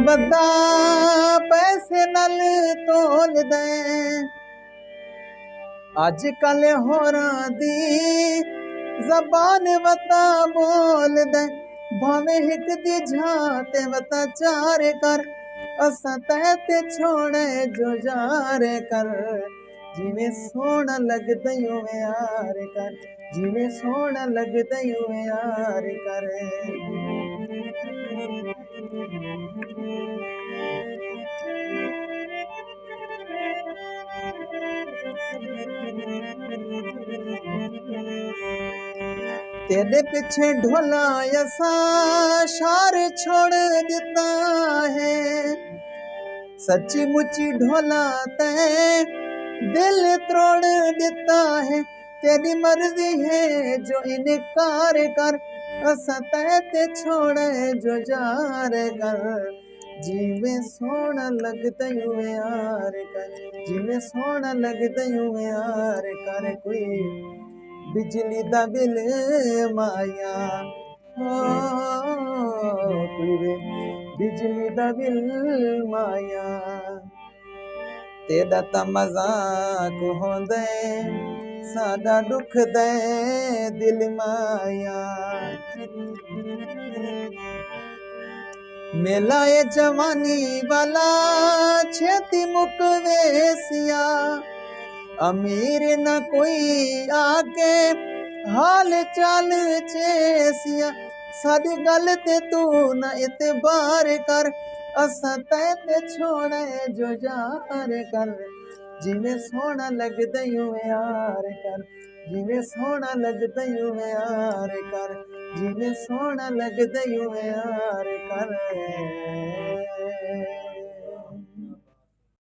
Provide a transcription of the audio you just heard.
बदा पैसे नल तोल दे अजकल होरां दी जबान वता बोल दे भावे हिक दी झाते वता चार कर असा तैते छोड़े जो जार कर जिवें सोहना लगदा उवें यार कर जिवें सोहना लगदा उवें यार कर तेरे पीछे ढोला ऐसा शार छोड़ देता है सच्ची मुच्ची ढोला ते दिल तोड़ देता है तेरी मर्जी है जो इनकार कर असा ते छोड़े जो जार कर जिवें सोहना लगदा उवें यार कर जिवें सोहना लगदा उवें यार कर कोई बिजली दा बिल माया हो कोई वे बिजली दा बिल माया तेरा ता मजाक होंदे साडा दुख दे दिल माया मेला ए जवानी वाला छेती मुकवेसिया अमीर न कोई आके हाल चाल चेसिया सारी गल ते तू न इतबार कर असा ते छोड़े जो जार कर जिवें सोहना लगदा उवें यार कर जिवें सोहना लगदा उवें यार कर जिवें सोहना लगदा उवें यार कर